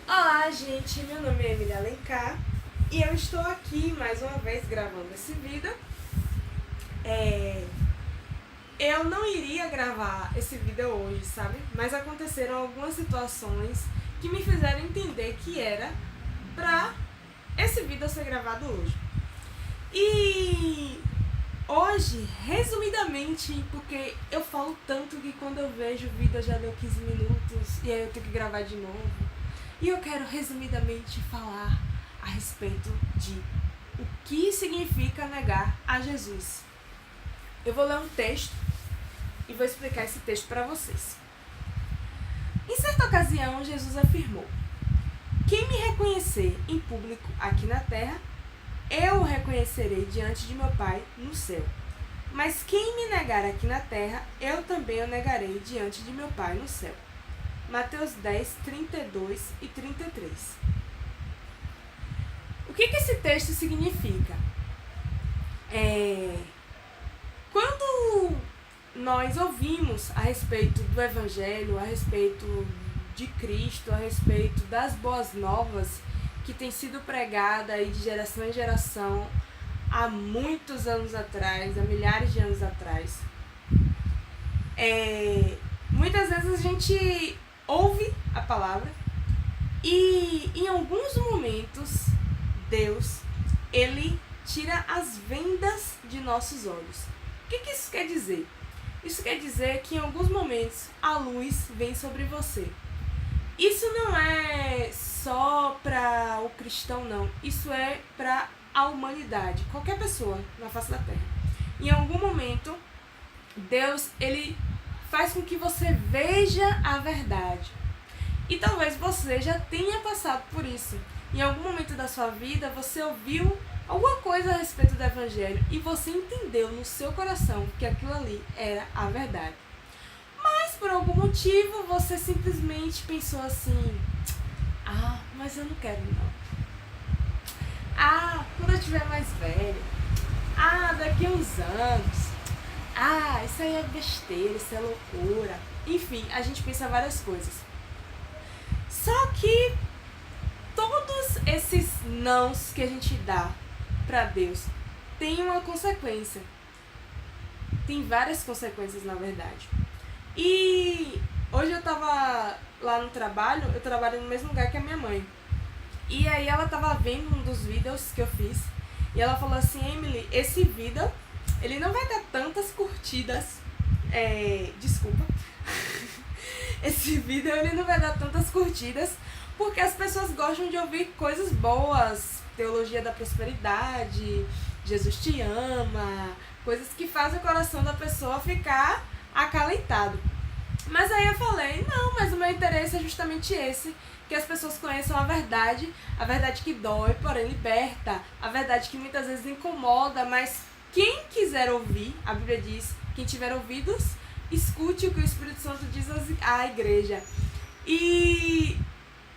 Olá, gente, meu nome é Emília Alencar e eu estou aqui mais uma vez gravando esse vídeo. Eu não iria gravar esse vídeo hoje, sabe? Mas aconteceram algumas situações que me fizeram entender que era pra esse vídeo ser gravado hoje. E hoje, resumidamente, porque eu falo tanto que quando eu vejo o vídeo já deu 15 minutos e aí eu tenho que gravar de novo. E eu quero resumidamente falar a respeito de o que significa negar a Jesus. Eu vou ler um texto e vou explicar esse texto para vocês. Em certa ocasião, Jesus afirmou: quem me reconhecer em público aqui na terra, eu o reconhecerei diante de meu Pai no céu. Mas quem me negar aqui na terra, eu também o negarei diante de meu Pai no céu. Mateus 10, 32 e 33. O que esse texto significa? Quando nós ouvimos a respeito do Evangelho, a respeito de Cristo, a respeito das boas novas que tem sido pregada aí de geração em geração há muitos anos atrás, há milhares de anos atrás, muitas vezes a gente ouve a palavra e em alguns momentos Deus, ele tira as vendas de nossos olhos. O que isso quer dizer? Isso quer dizer que em alguns momentos a luz vem sobre você. Isso não é só para o cristão, não. Isso é para a humanidade, qualquer pessoa na face da terra. Em algum momento, Deus, ele faz com que você veja a verdade. E talvez você já tenha passado por isso. Em algum momento da sua vida, você ouviu alguma coisa a respeito do Evangelho e você entendeu no seu coração que aquilo ali era a verdade. Mas por algum motivo, você simplesmente pensou assim: mas eu não quero não. Quando eu estiver mais velho. Daqui a uns anos. Isso aí é besteira, isso é loucura. Enfim, a gente pensa várias coisas. Só que todos esses nãos que a gente dá pra Deus tem uma consequência. Tem várias consequências, na verdade. E hoje eu tava lá no trabalho, eu trabalho no mesmo lugar que a minha mãe. E aí ela tava vendo um dos vídeos que eu fiz e ela falou assim: Emily, esse vídeo, ele não vai ter tantas curtidas. Desculpa. Esse vídeo, ele não vai dar tantas curtidas porque as pessoas gostam de ouvir coisas boas, teologia da prosperidade, Jesus te ama, coisas que fazem o coração da pessoa ficar acalentado. Mas aí eu falei: não, mas o meu interesse é justamente esse, que as pessoas conheçam a verdade que dói, porém liberta, a verdade que muitas vezes incomoda, mas quem quiser ouvir, a Bíblia diz, quem tiver ouvidos, escute o que o Espírito Santo diz à igreja. E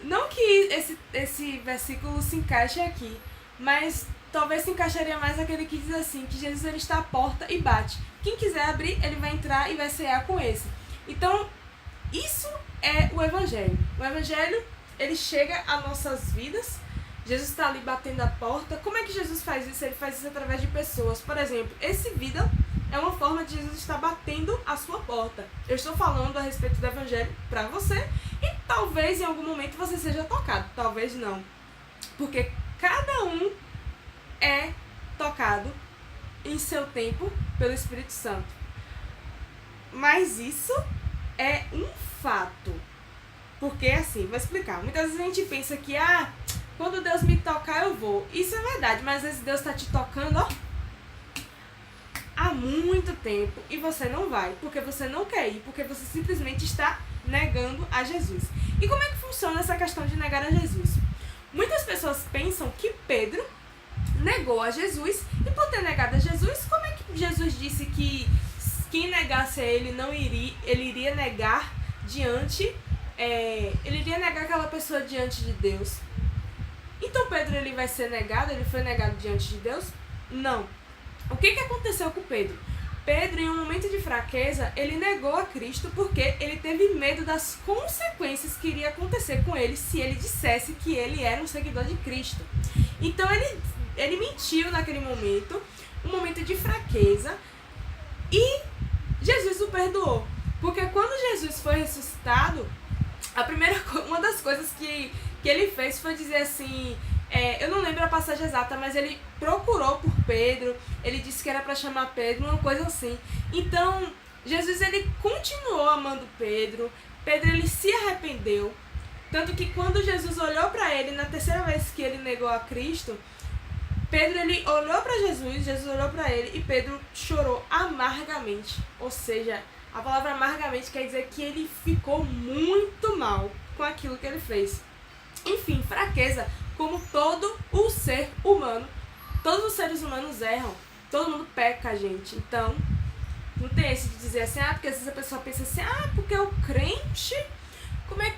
não que esse versículo se encaixe aqui, mas talvez se encaixaria mais aquele que diz assim, que Jesus, ele está à porta e bate. Quem quiser abrir, ele vai entrar e vai cear com esse. Então, isso é o Evangelho. O Evangelho, ele chega às nossas vidas. Jesus está ali batendo a porta. Como é que Jesus faz isso? Ele faz isso através de pessoas. Por exemplo, esse vídeo é uma forma de Jesus estar batendo a sua porta. Eu estou falando a respeito do Evangelho para você e talvez em algum momento você seja tocado. Talvez não. Porque cada um é tocado em seu tempo pelo Espírito Santo. Mas isso é um fato. Porque assim, vou explicar. Muitas vezes a gente pensa que quando Deus me tocar eu vou. Isso é verdade, mas às vezes Deus está te tocando há muito tempo e você não vai, porque você não quer ir, porque você simplesmente está negando a Jesus. E como é que funciona essa questão de negar a Jesus? Muitas pessoas pensam que Pedro negou a Jesus, e por ter negado a Jesus, como é que Jesus disse que quem negasse a ele ele iria negar ele iria negar aquela pessoa diante de Deus? Então Pedro, ele vai ser negado? Ele foi negado diante de Deus? Não. O que aconteceu com Pedro? Pedro, em um momento de fraqueza, ele negou a Cristo porque ele teve medo das consequências que iria acontecer com ele se ele dissesse que ele era um seguidor de Cristo. Então ele mentiu naquele momento, um momento de fraqueza, e Jesus o perdoou. Porque quando Jesus foi ressuscitado, uma das coisas que ele fez foi dizer assim, eu não lembro a passagem exata, mas ele procurou por Pedro, ele disse que era para chamar Pedro, uma coisa assim. Então, Jesus ele continuou amando Pedro, ele se arrependeu, tanto que quando Jesus olhou para ele, na terceira vez que ele negou a Cristo, Pedro ele olhou para Jesus olhou para ele e Pedro chorou amargamente, ou seja, a palavra amargamente quer dizer que ele ficou muito mal com aquilo que ele fez. Enfim, fraqueza, como todo o ser humano. Todos os seres humanos erram. Todo mundo peca, gente. Então, não tem esse de dizer assim, porque às vezes a pessoa pensa assim, porque o crente... Como é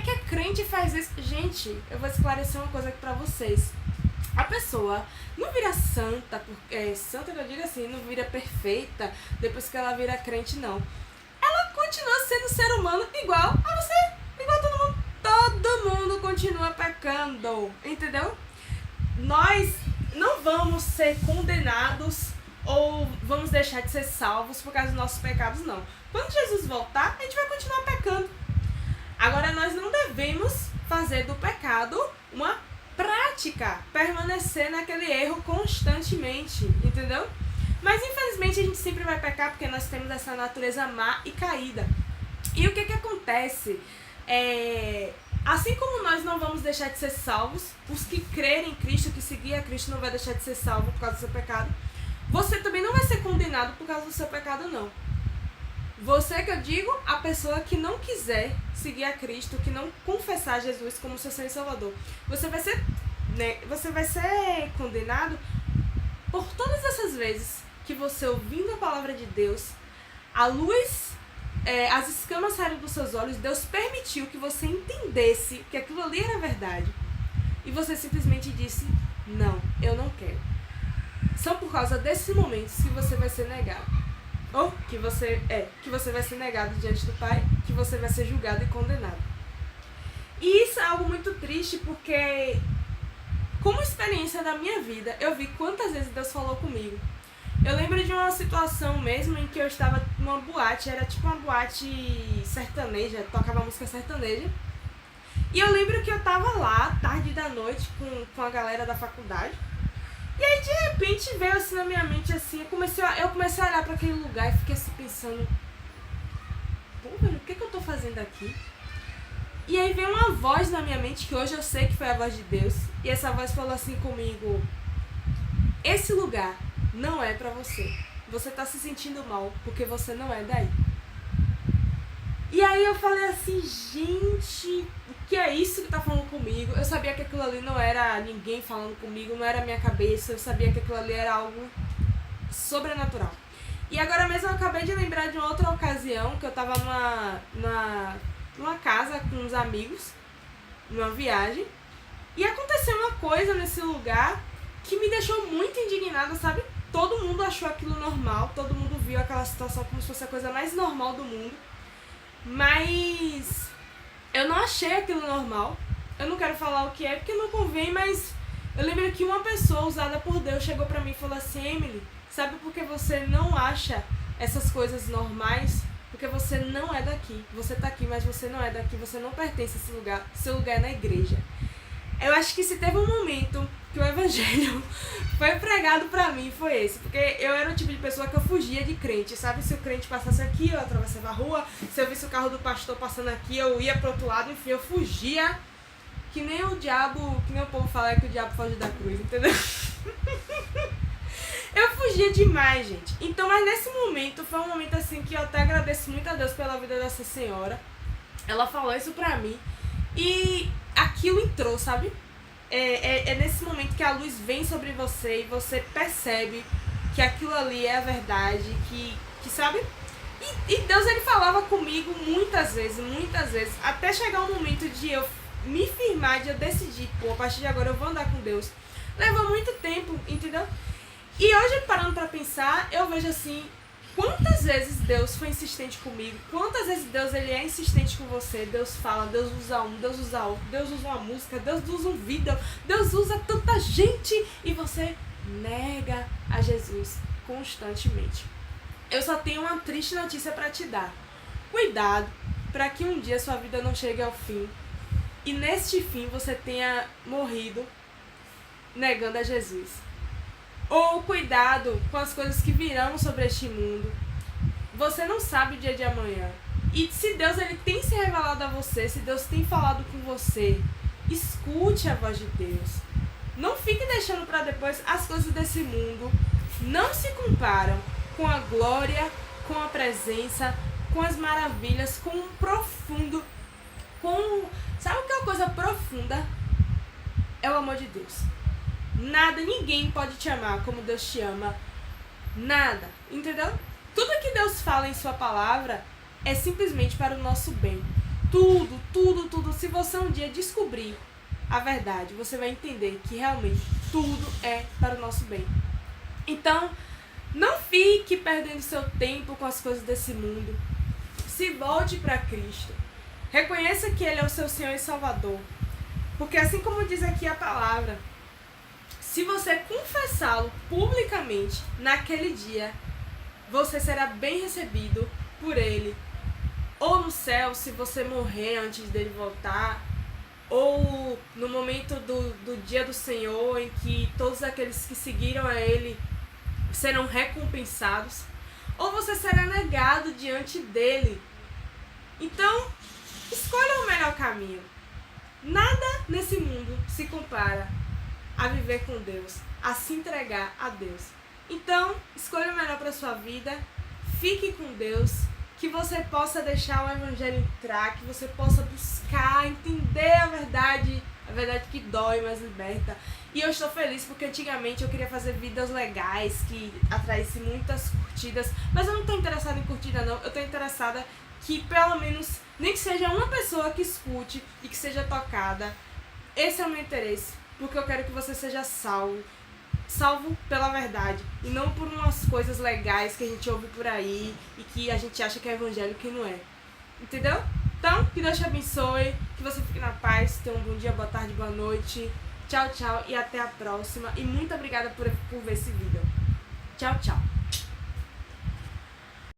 que a crente faz isso? Gente, eu vou esclarecer uma coisa aqui pra vocês. A pessoa não vira santa, santa que eu digo assim, não vira perfeita depois que ela vira crente, não. Ela continua sendo ser humano igual a você, igual a todo mundo. Todo mundo continua pecando, entendeu? Nós não vamos ser condenados ou vamos deixar de ser salvos por causa dos nossos pecados, não. Quando Jesus voltar, a gente vai continuar pecando. Agora, nós não devemos fazer do pecado uma prática, permanecer naquele erro constantemente, entendeu? Mas, infelizmente, a gente sempre vai pecar porque nós temos essa natureza má e caída. E o que acontece? Assim como nós não vamos deixar de ser salvos, os que crerem em Cristo, que seguir a Cristo, não vai deixar de ser salvo por causa do seu pecado, você também não vai ser condenado por causa do seu pecado, não. Você, que eu digo, a pessoa que não quiser seguir a Cristo, que não confessar Jesus como seu Senhor e Salvador, você vai ser condenado por todas essas vezes que você, ouvindo a palavra de Deus, a luz, as escamas saíram dos seus olhos, Deus permitiu que você entendesse que aquilo ali era verdade, e você simplesmente disse, não, eu não quero. São por causa desses momentos que você vai ser negado. Ou que você vai ser negado diante do Pai, que você vai ser julgado e condenado. E isso é algo muito triste, porque como experiência da minha vida, eu vi quantas vezes Deus falou comigo. Eu lembro de uma situação mesmo em que eu estava numa boate, era tipo uma boate sertaneja, tocava música sertaneja. E eu lembro que eu tava lá, tarde da noite, com a galera da faculdade. E aí, de repente, veio assim na minha mente, assim, eu comecei a olhar para aquele lugar e fiquei assim pensando, pô, velho, o que eu tô fazendo aqui? E aí veio uma voz na minha mente, que hoje eu sei que foi a voz de Deus, e essa voz falou assim comigo, esse lugar não é pra você. Você tá se sentindo mal, porque você não é daí. E aí eu falei assim, gente, o que é isso que tá falando comigo? Eu sabia que aquilo ali não era ninguém falando comigo, não era a minha cabeça, eu sabia que aquilo ali era algo sobrenatural. E agora mesmo eu acabei de lembrar de uma outra ocasião, que eu tava numa casa com uns amigos, numa viagem, e aconteceu uma coisa nesse lugar que me deixou muito indignada, sabe? Todo mundo achou aquilo normal, todo mundo viu aquela situação como se fosse a coisa mais normal do mundo. Mas eu não achei aquilo normal. Eu não quero falar o que é porque não convém, mas eu lembro que uma pessoa usada por Deus chegou pra mim e falou assim, Emily, sabe por que você não acha essas coisas normais? Porque você não é daqui. Você tá aqui, mas você não é daqui, você não pertence a esse lugar. Seu lugar é na igreja. Eu acho que se teve um momento que o evangelho foi pregado pra mim, foi esse. Porque eu era o tipo de pessoa que eu fugia de crente, sabe? Se o crente passasse aqui, eu atravessava a rua. Se eu visse o carro do pastor passando aqui, eu ia pro outro lado. Enfim, eu fugia. Que nem o diabo, que nem o povo fala que o diabo foge da cruz, entendeu? Eu fugia demais, gente. Então, mas nesse momento, foi um momento assim que eu até agradeço muito a Deus pela vida dessa senhora. Ela falou isso pra mim. E aquilo entrou, sabe? É nesse momento que a luz vem sobre você e você percebe que aquilo ali é a verdade, que sabe? E Deus, ele falava comigo muitas vezes, até chegar um momento de eu me firmar, de eu decidir, pô, a partir de agora eu vou andar com Deus. Levou muito tempo, entendeu? E hoje, parando pra pensar, eu vejo assim, Quantas vezes Deus foi insistente comigo? Quantas vezes Deus ele é insistente com você? Deus fala, Deus usa um, Deus usa outro, Deus usa uma música, Deus usa um vídeo, Deus usa tanta gente e você nega a Jesus constantemente. Eu só tenho uma triste notícia para te dar. Cuidado para que um dia sua vida não chegue ao fim e neste fim você tenha morrido negando a Jesus. Ou cuidado com as coisas que virão sobre este mundo. Você não sabe o dia de amanhã. E se Deus ele tem se revelado a você, se Deus tem falado com você, escute a voz de Deus. Não fique deixando para depois as coisas desse mundo. Não se comparam com a glória, com a presença, com as maravilhas, com um profundo, sabe o que é uma coisa profunda? É o amor de Deus. Nada, ninguém pode te amar como Deus te ama. Nada, entendeu? Tudo que Deus fala em sua palavra é simplesmente para o nosso bem. Tudo. Se você um dia descobrir a verdade, você vai entender que realmente tudo é para o nosso bem. Então, não fique perdendo seu tempo com as coisas desse mundo. Se volte para Cristo. Reconheça que Ele é o seu Senhor e Salvador. Porque assim como diz aqui a palavra, se você confessá-lo publicamente naquele dia, você será bem recebido por Ele. Ou no céu, se você morrer antes dele voltar, ou no momento do dia do Senhor, em que todos aqueles que seguiram a Ele serão recompensados, ou você será negado diante dele. Então, escolha o melhor caminho. Nada nesse mundo se compara a viver com Deus, a se entregar a Deus. Então, escolha o melhor para sua vida, fique com Deus, que você possa deixar o Evangelho entrar, que você possa buscar, entender a verdade que dói, mas liberta. E eu estou feliz porque antigamente eu queria fazer vídeos legais, que atraíssem muitas curtidas, mas eu não estou interessada em curtida não, eu estou interessada que pelo menos, nem que seja uma pessoa que escute e que seja tocada. Esse é o meu interesse, porque eu quero que você seja salvo pela verdade, e não por umas coisas legais que a gente ouve por aí e que a gente acha que é evangelho que não é. Entendeu? Então, que Deus te abençoe, que você fique na paz, tenha um bom dia, boa tarde, boa noite. Tchau, tchau e até a próxima. E muito obrigada por ver esse vídeo. Tchau, tchau.